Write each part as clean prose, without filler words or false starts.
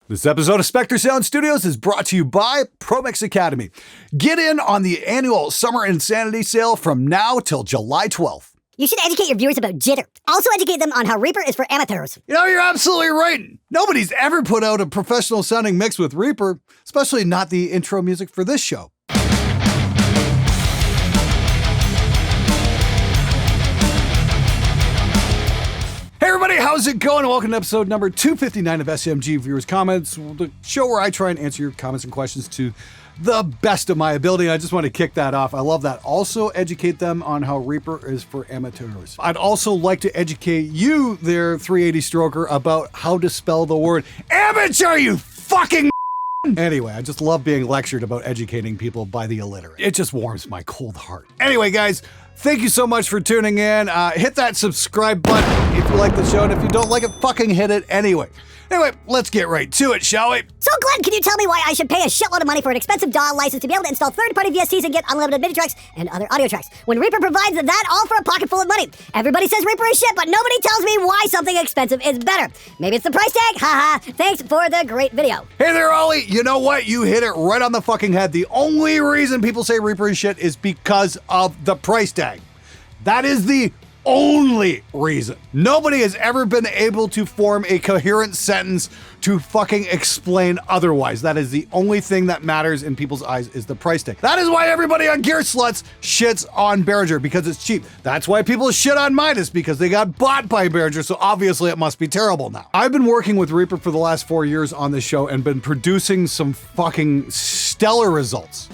This episode of Spectre Sound Studios is brought to you by ProMix Academy. Get in on the annual Summer Insanity Sale from now till July 12th. You should educate your viewers about jitter. Also educate them on how Reaper is for amateurs. You know, you're absolutely right. Nobody's ever put out a professional sounding mix with Reaper, especially not the intro music for this show. Hey everybody, how's it going? Welcome to episode number 259 of SMG Viewers Comments, the show where I try and answer your comments and questions to the best of my ability. I just want to kick that off. I love that. Also educate them on how Reaper is for amateurs. I'd also like to educate you, there 380 stroker, about how to spell the word amateur, you fucking Anyway, I just love being lectured about educating people by the illiterate. It just warms my cold heart. Anyway, guys, thank you so much for tuning in. Hit that subscribe button if you like the show, and if you don't like it, fucking hit it anyway. Anyway, let's get right to it, shall we? So, Glenn, can you tell me why I should pay a shitload of money for an expensive DAW license to be able to install third-party VSTs and get unlimited MIDI tracks and other audio tracks, when Reaper provides that all for a pocket full of money? Everybody says Reaper is shit, but nobody tells me why something expensive is better. Maybe it's the price tag? Haha. Thanks for the great video. Hey there, Ollie. You know what? You hit it right on the fucking head. The only reason people say Reaper is shit is because of the price tag. That is the only reason. Nobody has ever been able to form a coherent sentence to fucking explain otherwise. That is the only thing that matters in people's eyes, is the price tag. That is why everybody on Gear Sluts shits on Behringer, because it's cheap. That's why people shit on Midas, because they got bought by Behringer, so obviously it must be terrible now. I've been working with Reaper for the last 4 years on this show and been producing some fucking stellar results.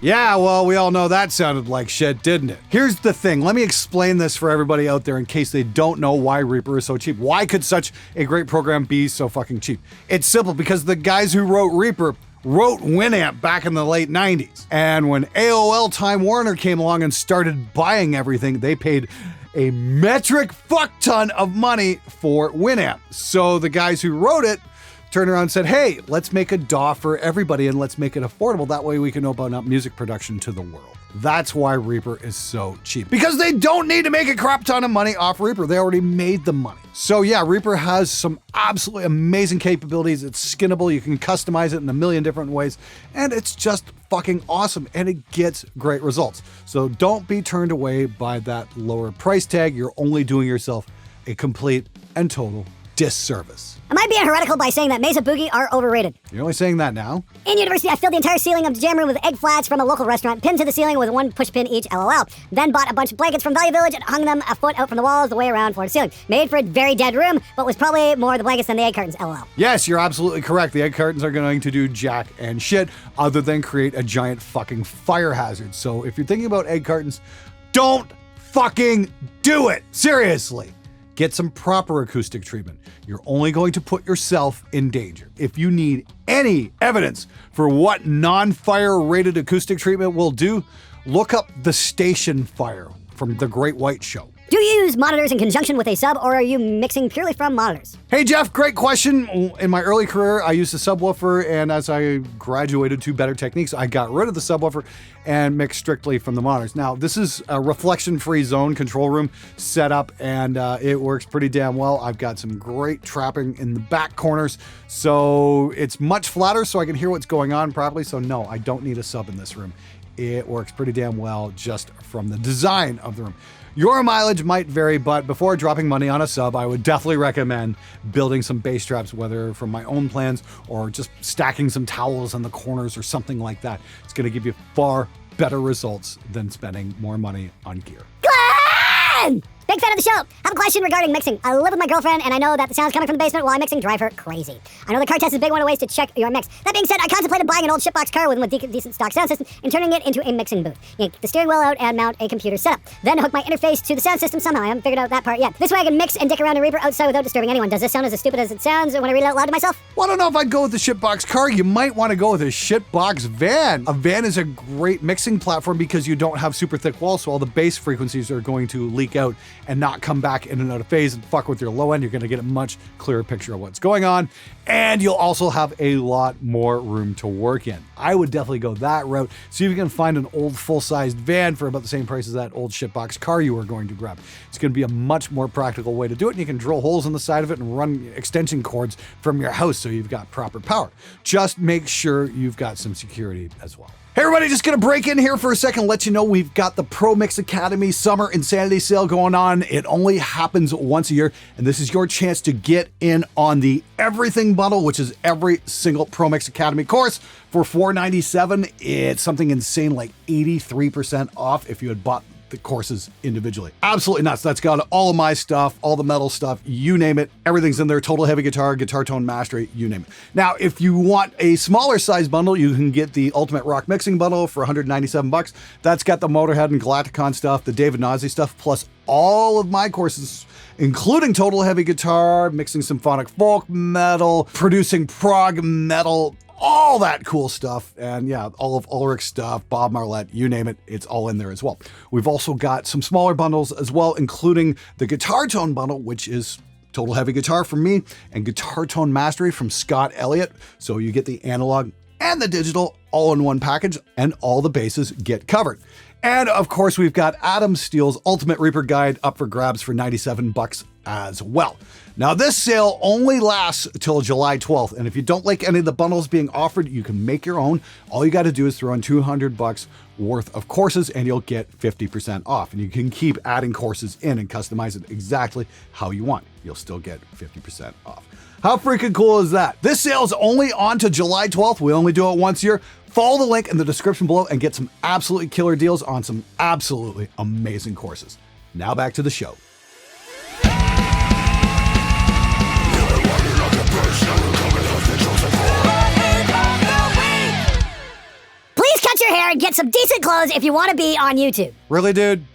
Yeah, well, we all know that sounded like shit, didn't it? Here's the thing. Let me explain this for everybody out there in case they don't know why Reaper is so cheap. Why could such a great program be so fucking cheap? It's simple, because the guys who wrote Reaper wrote Winamp back in the late 90s. And when AOL Time Warner came along and started buying everything, they paid a metric fuck ton of money for Winamp. So the guys who wrote it turned around and said, hey, let's make a DAW for everybody and let's make it affordable. That way we can open up music production to the world. That's why Reaper is so cheap. Because they don't need to make a crap ton of money off Reaper. They already made the money. So yeah, Reaper has some absolutely amazing capabilities. It's skinnable. You can customize it in a million different ways. And it's just fucking awesome. And it gets great results. So don't be turned away by that lower price tag. You're only doing yourself a complete and total disservice. Am I being heretical by saying that Mesa Boogie are overrated? You're only saying that now? In university, I filled the entire ceiling of the jam room with egg flats from a local restaurant, pinned to the ceiling with one push pin each, LOL. Then bought a bunch of blankets from Value Village and hung them a foot out from the walls the way around floor to ceiling. Made for a very dead room, but was probably more the blankets than the egg cartons, LOL. Yes, you're absolutely correct. The egg cartons are going to do jack and shit other than create a giant fucking fire hazard. So if you're thinking about egg cartons, don't fucking do it. Seriously. Get some proper acoustic treatment. You're only going to put yourself in danger. If you need any evidence for what non-fire rated acoustic treatment will do, look up the Station Fire from The Great White Show. Do you use monitors in conjunction with a sub, or are you mixing purely from monitors? Hey Jeff, great question. In my early career, I used a subwoofer, and as I graduated to better techniques, I got rid of the subwoofer and mixed strictly from the monitors. Now, this is a reflection-free zone control room setup, and it works pretty damn well. I've got some great trapping in the back corners, so it's much flatter, so I can hear what's going on properly. So no, I don't need a sub in this room. It works pretty damn well just from the design of the room. Your mileage might vary, but before dropping money on a sub, I would definitely recommend building some bass traps, whether from my own plans or just stacking some towels on the corners or something like that. It's going to give you far better results than spending more money on gear. Glenn! Big fan of the show. Have a question regarding mixing. I live with my girlfriend, and I know that the sounds coming from the basement while I'm mixing drive her crazy. I know the car test is a big one of ways to check your mix. That being said, I contemplated buying an old shitbox car with a decent stock sound system and turning it into a mixing booth. Yank the steering wheel out and mount a computer setup. Then hook my interface to the sound system somehow. I haven't figured out that part yet. This way I can mix and dick around in Reaper outside without disturbing anyone. Does this sound as stupid as it sounds when I read it out loud to myself? Well, I don't know if I'd go with the shitbox car. You might want to go with a shitbox van. A van is a great mixing platform because you don't have super thick walls, so all the bass frequencies are going to leak out and not come back in and out of phase and fuck with your low end. You're going to get a much clearer picture of what's going on. And you'll also have a lot more room to work in. I would definitely go that route. See if you can find an old full-sized van for about the same price as that old shitbox car you were going to grab. It's going to be a much more practical way to do it. And you can drill holes in the side of it and run extension cords from your house so you've got proper power. Just make sure you've got some security as well. Hey everybody, just gonna break in here for a second, let you know we've got the Pro Mix Academy Summer Insanity Sale going on. It only happens once a year, and this is your chance to get in on the everything bundle, which is every single Pro Mix Academy course for $497. It's something insane like 83% off if you had bought the courses individually. Absolutely nuts. That's got all of my stuff, all the metal stuff, you name it. Everything's in there. Total heavy guitar, guitar tone mastery, you name it. Now, if you want a smaller size bundle, you can get the Ultimate Rock Mixing Bundle for $197. That's got the Motorhead and Galacticon stuff, the David Nazi stuff, plus all of my courses, including total heavy guitar, mixing symphonic folk metal, producing prog metal, all that cool stuff. And yeah, all of Ulrich's stuff, Bob Marlette, you name it, it's all in there as well. We've also got some smaller bundles as well, including the Guitar Tone Bundle, which is total heavy guitar from me and guitar tone mastery from Scott Elliott. So you get the analog and the digital all in one package, and all the bases get covered. And of course, we've got Adam Steele's Ultimate Reaper Guide up for grabs for $97 as well. Now, this sale only lasts till July 12th, and if you don't like any of the bundles being offered, you can make your own. All you got to do is throw in $200 worth of courses, and you'll get 50% off. And you can keep adding courses in and customize it exactly how you want. You'll still get 50% off. How freaking cool is that? This sale is only on to July 12th. We only do it once a year. Follow the link in the description below and get some absolutely killer deals on some absolutely amazing courses. Now back to the show. Please cut your hair and get some decent clothes if you want to be on YouTube. Really, dude?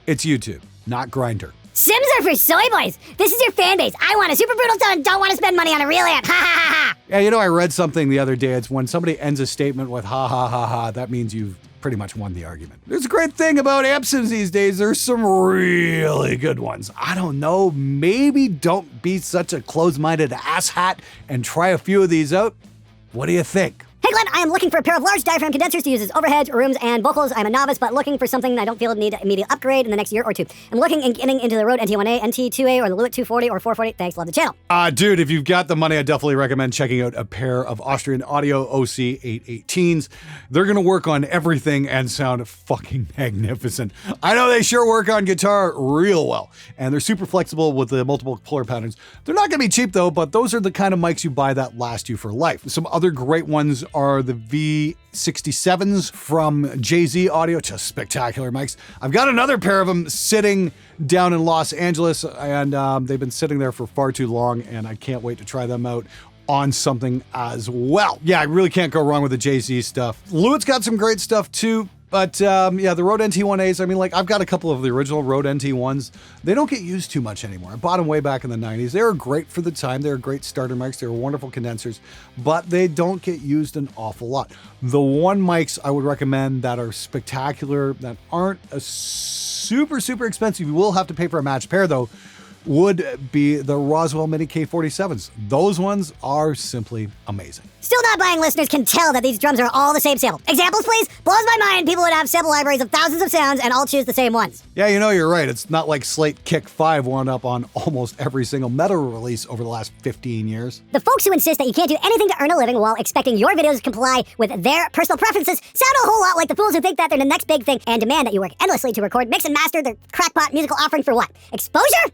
It's YouTube, not Grindr. Sims are for soy boys. This is your fan base. I want a super brutal tone, don't want to spend money on a real amp. Ha ha ha ha. Yeah, you know, I read something the other day. It's when somebody ends a statement with ha ha ha ha, that means you've pretty much won the argument. There's a great thing about amp sims these days. There's some really good ones. I don't know, maybe don't be such a closed-minded asshat and try a few of these out. What do you think? Hey Glenn, I am looking for a pair of large diaphragm condensers to use as overheads, rooms, and vocals. I'm a novice, but looking for something I don't feel need immediate upgrade in the next year or two. I'm looking and getting into the Rode NT1A, NT2A, or the Lewitt 240 or 440. Thanks, love the channel. Dude, if you've got the money, I definitely recommend checking out a pair of Austrian Audio OC 818s. They're gonna work on everything and sound fucking magnificent. I know they sure work on guitar real well, and they're super flexible with the multiple color patterns. They're not gonna be cheap though, but those are the kind of mics you buy that last you for life. Some other great ones are the V67s from Jay-Z Audio, just spectacular mics. I've got another pair of them sitting down in Los Angeles, and they've been sitting there for far too long, and I can't wait to try them out on something as well. Yeah, I really can't go wrong with the Jay-Z stuff. Lewitt's got some great stuff too. But yeah, the Rode NT1As, I mean, like, I've got a couple of the original Rode NT1s. They don't get used too much anymore. I bought them way back in the 90s. They were great for the time. They were great starter mics. They were wonderful condensers, but they don't get used an awful lot. The one mics I would recommend that are spectacular, that aren't a super, super expensive, you will have to pay for a matched pair though, would be the Roswell Mini K47s. Those ones are simply amazing. Still not buying listeners can tell that these drums are all the same sample. Examples, please? Blows my mind people would have sample libraries of thousands of sounds and all choose the same ones. Yeah, you know, you're right. It's not like Slate Kick 5 wound up on almost every single metal release over the last 15 years. The folks who insist that you can't do anything to earn a living while expecting your videos to comply with their personal preferences sound a whole lot like the fools who think that they're the next big thing and demand that you work endlessly to record, mix, and master their crackpot musical offering for what? Exposure?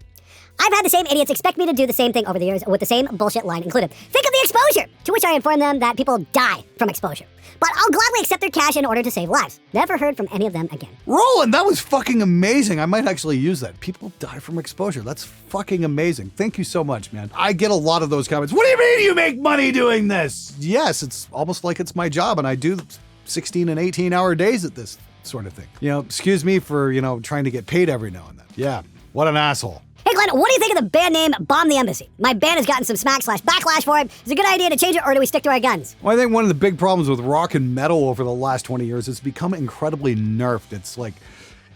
I've had the same idiots expect me to do the same thing over the years with the same bullshit line included. Think of the exposure! To which I inform them that people die from exposure. But I'll gladly accept their cash in order to save lives. Never heard from any of them again. Roland, that was fucking amazing. I might actually use that. People die from exposure. That's fucking amazing. Thank you so much, man. I get a lot of those comments. What do you mean you make money doing this? Yes, it's almost like it's my job, and I do 16 and 18-hour days at this sort of thing. You know, excuse me for, you know, trying to get paid every now and then. Yeah, what an asshole. Hey Glenn, what do you think of the band name Bomb the Embassy? My band has gotten some smack/backlash for it. Is it a good idea to change it, or do we stick to our guns? Well, I think one of the big problems with rock and metal over the last 20 years is it's become incredibly nerfed. It's like,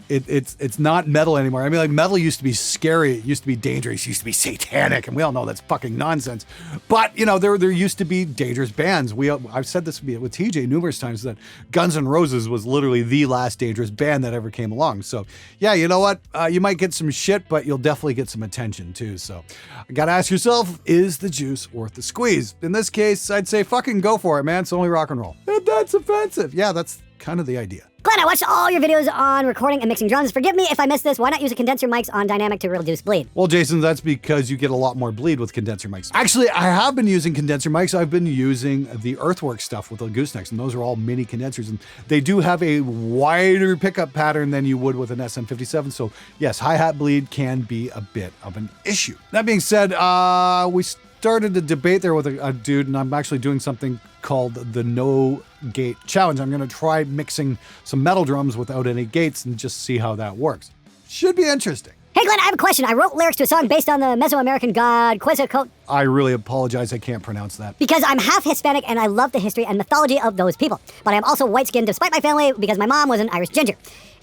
It's not metal anymore. I mean, like, metal used to be scary. It used to be dangerous. It used to be satanic. And we all know that's fucking nonsense. But, you know, there used to be dangerous bands. I've said this with TJ numerous times, that Guns N' Roses was literally the last dangerous band that ever came along. So, yeah, you know what? You might get some shit, but you'll definitely get some attention, too. So, you gotta ask yourself, is the juice worth the squeeze? In this case, I'd say fucking go for it, man. It's only rock and roll. And that's offensive. Yeah, that's kind of the idea. Glenn, I watched all your videos on recording and mixing drums. Forgive me if I missed this. Why not use a condenser mics on dynamic to reduce bleed? Well, Jason, that's because you get a lot more bleed with condenser mics. Actually, I have been using condenser mics. I've been using the Earthworks stuff with the goosenecks, and those are all mini condensers, and they do have a wider pickup pattern than you would with an SM57. So yes, hi-hat bleed can be a bit of an issue. That being said, we started a debate there with a dude, and I'm actually doing something called the No Gate Challenge. I'm going to try mixing some metal drums without any gates and just see how that works. Should be interesting. Hey Glenn, I have a question. I wrote lyrics to a song based on the Mesoamerican god Quetzalcoatl. I really apologize. I can't pronounce that. Because I'm half Hispanic and I love the history and mythology of those people. But I'm also white-skinned despite my family because my mom was an Irish ginger.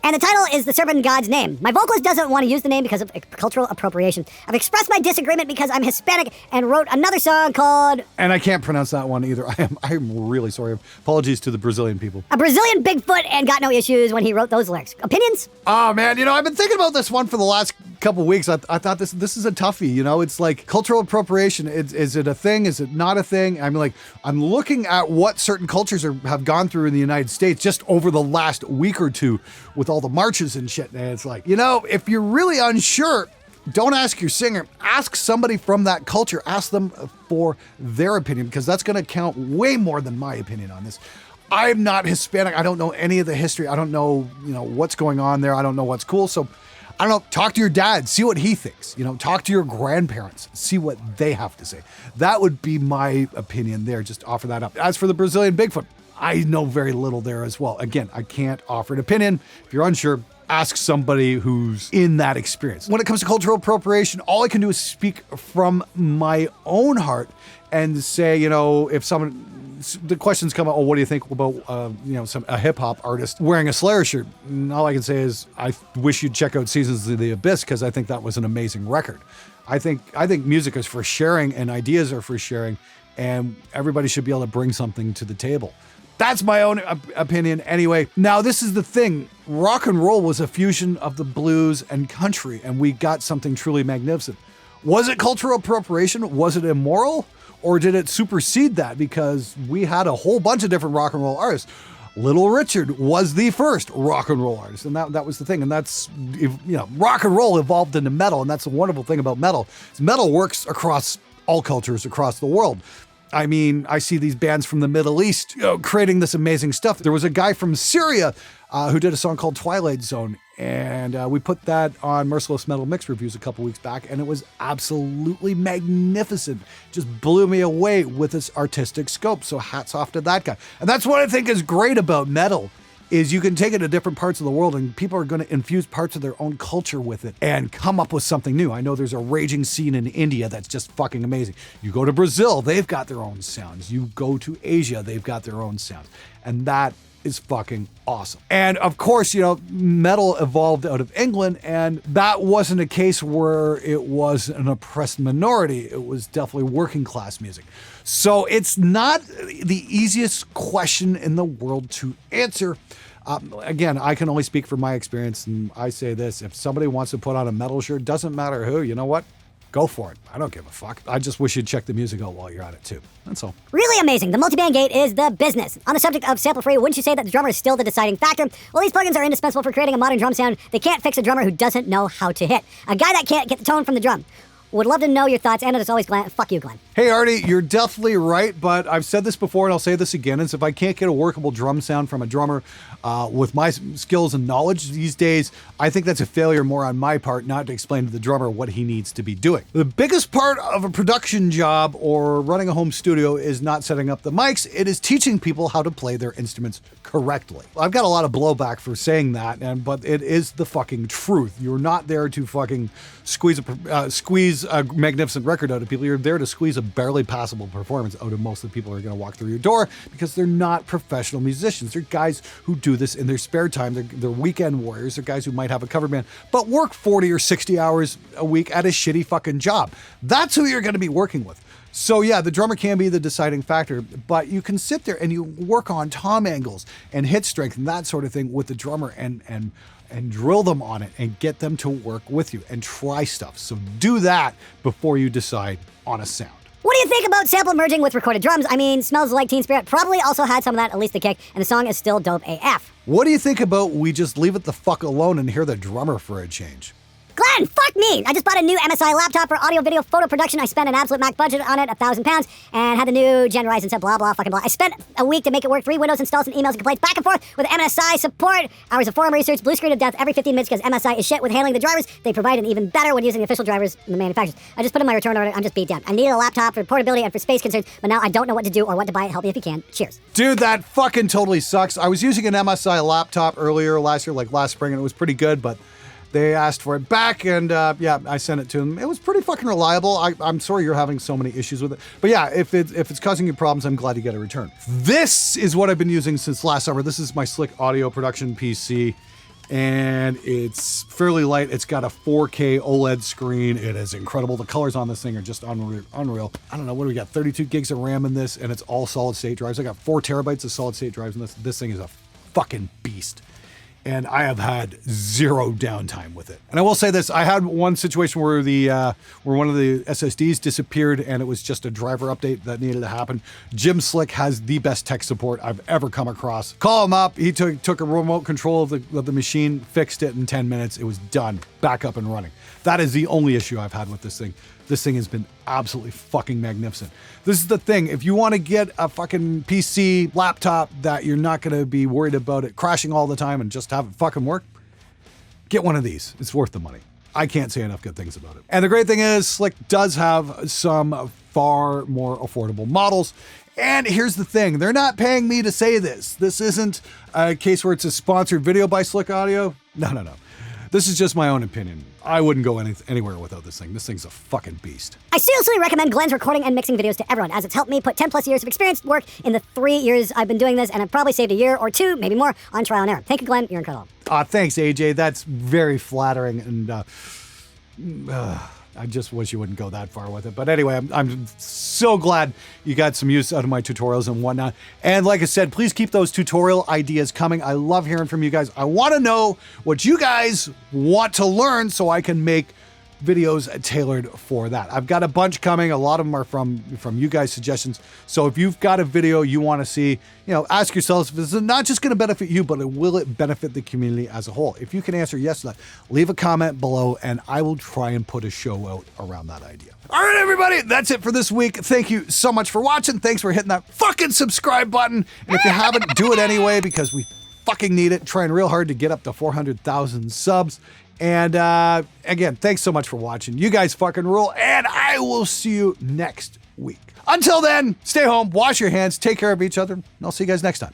And the title is the serpent god's name. My vocalist doesn't want to use the name because of cultural appropriation. I've expressed my disagreement because I'm Hispanic and wrote another song called... And I can't pronounce that one either. I'm really sorry. Apologies to the Brazilian people. A Brazilian Bigfoot, and got no issues when he wrote those lyrics. Opinions? Oh man, you know, I've been thinking about this one for the last couple of weeks. I thought this is a toughie, you know. It's like cultural appropriation. Is it a thing? Is it not a thing? I mean, like, I'm looking at what certain cultures have gone through in the United States just over the last week or two with all the marches and shit. And it's like, you know, if you're really unsure, don't ask your singer. Ask somebody from that culture. Ask them for their opinion, because that's going to count way more than my opinion on this. I'm not Hispanic. I don't know any of the history. I don't know, you know, what's going on there. I don't know what's cool. So I don't know, talk to your dad, see what he thinks. You know, talk to your grandparents, see what they have to say. That would be my opinion there. Just offer that up. As for the Brazilian Bigfoot, I know very little there as well. Again, I can't offer an opinion. If you're unsure, ask somebody who's in that experience. When it comes to cultural appropriation, all I can do is speak from my own heart and say, you know, if the questions come out, oh, what do you think about, you know, a hip hop artist wearing a Slayer shirt? And all I can say is, I wish you'd check out Seasons of the Abyss, because I think that was an amazing record. I think music is for sharing and ideas are for sharing, and everybody should be able to bring something to the table. That's my own opinion anyway. Now, this is the thing. Rock and roll was a fusion of the blues and country, and we got something truly magnificent. Was it cultural appropriation? Was it immoral? Or did it supersede that? Because we had a whole bunch of different rock and roll artists. Little Richard was the first rock and roll artist, and that was the thing. And that's, you know, rock and roll evolved into metal, and that's the wonderful thing about metal. Metal works across all cultures across the world. I mean, I see these bands from the Middle East, you know, creating this amazing stuff. There was a guy from Syria who did a song called Twilight Zone, and we put that on Merciless Metal Mix Reviews a couple weeks back, and it was absolutely magnificent. Just blew me away with its artistic scope. So hats off to that guy. And that's what I think is great about metal, is you can take it to different parts of the world, and people are going to infuse parts of their own culture with it and come up with something new. I know there's a raging scene in India that's just fucking amazing. You go to Brazil, they've got their own sounds. You go to Asia, they've got their own sounds. And that is fucking awesome. And of course, you know, metal evolved out of England, and that wasn't a case where it was an oppressed minority. It was definitely working class music. So it's not the easiest question in the world to answer. Again, I can only speak from my experience, and I say this: if somebody wants to put on a metal shirt, doesn't matter who, you know what? Go for it. I don't give a fuck. I just wish you'd check the music out while you're at it too. That's all. Really amazing. The multiband gate is the business. On the subject of sample-free, wouldn't you say that the drummer is still the deciding factor? Well, these plugins are indispensable for creating a modern drum sound. They can't fix a drummer who doesn't know how to hit. A guy that can't get the tone from the drum. Would love to know your thoughts, and as always, Glenn, fuck you, Glenn. Hey, Artie, you're definitely right, but I've said this before, and I'll say this again, is if I can't get a workable drum sound from a drummer with my skills and knowledge these days, I think that's a failure more on my part, not to explain to the drummer what he needs to be doing. The biggest part of a production job or running a home studio is not setting up the mics, it is teaching people how to play their instruments correctly. I've got a lot of blowback for saying that, but it is the fucking truth. You're not there to fucking squeeze a magnificent record out of people. You're there to squeeze a barely passable performance out of most of the people who are going to walk through your door because they're not professional musicians. They're guys who do this in their spare time. They're weekend warriors. They're guys who might have a cover band, but work 40 or 60 hours a week at a shitty fucking job. That's who you're going to be working with. So yeah, the drummer can be the deciding factor, but you can sit there and you work on tom angles and hit strength and that sort of thing with the drummer and drill them on it and get them to work with you and try stuff. So do that before you decide on a sound. What do you think about sample merging with recorded drums? I mean, Smells Like Teen Spirit probably also had some of that, at least the kick, and the song is still dope AF. What do you think about we just leave it the fuck alone and hear the drummer for a change? Glenn, fuck me! I just bought a new MSI laptop for audio, video, photo production. I spent an absolute Mac budget on it, £1,000, and had the new Gen Ryzen set, blah, blah, fucking blah. I spent a week to make it work, 3 Windows installs and emails and complaints back and forth with MSI support, hours of forum research, blue screen of death every 15 minutes because MSI is shit with handling the drivers. They provide an even better when using the official drivers than the manufacturers. I just put in my return order. I'm just beat down. I needed a laptop for portability and for space concerns, but now I don't know what to do or what to buy. Help me if you can. Cheers. Dude, that fucking totally sucks. I was using an MSI laptop earlier last year, like last spring, and it was pretty good, but they asked for it back, and yeah, I sent it to them. It was pretty fucking reliable. I'm sorry you're having so many issues with it. But yeah, if it's causing you problems, I'm glad you get a return. This is what I've been using since last summer. This is my Slick audio production PC, and it's fairly light. It's got a 4K OLED screen. It is incredible. The colors on this thing are just unreal. I don't know, what do we got? 32 gigs of RAM in this, and it's all solid state drives. I got 4 terabytes of solid state drives in this. This thing is a fucking beast. And I have had zero downtime with it. And I will say this, I had one situation where where one of the SSDs disappeared and it was just a driver update that needed to happen. Jim Slick has the best tech support I've ever come across. Call him up, he took a remote control of the machine, fixed it in 10 minutes, it was done, back up and running. That is the only issue I've had with this thing. This thing has been absolutely fucking magnificent. This is the thing, if you want to get a fucking PC laptop that you're not going to be worried about it crashing all the time and just have it fucking work, get one of these. It's worth the money. I can't say enough good things about it. And the great thing is, Slick does have some far more affordable models. And here's the thing, they're not paying me to say this. This isn't a case where it's a sponsored video by Slick Audio. No. This is just my own opinion. I wouldn't go anywhere without this thing. This thing's a fucking beast. I seriously recommend Glenn's recording and mixing videos to everyone, as it's helped me put 10 plus years of experience work in the 3 years I've been doing this, and I've probably saved a year or 2, maybe more, on trial and error. Thank you, Glenn. You're incredible. Thanks, AJ. That's very flattering, and I just wish you wouldn't go that far with it. But anyway, I'm so glad you got some use out of my tutorials and whatnot. And like I said, please keep those tutorial ideas coming. I love hearing from you guys. I want to know what you guys want to learn so I can make videos tailored for that. I've got a bunch coming. A lot of them are from you guys' suggestions. So if you've got a video you want to see, ask yourselves, if this is not just going to benefit you, but will it benefit the community as a whole? If you can answer yes to that, leave a comment below and I will try and put a show out around that idea. All right, everybody, that's it for this week. Thank you so much for watching. Thanks for hitting that fucking subscribe button. And if you haven't, do it anyway because we fucking need it. Trying real hard to get up to 400,000 subs. And again, thanks so much for watching. You guys fucking rule, and I will see you next week. Until then, stay home, wash your hands, take care of each other, and I'll see you guys next time.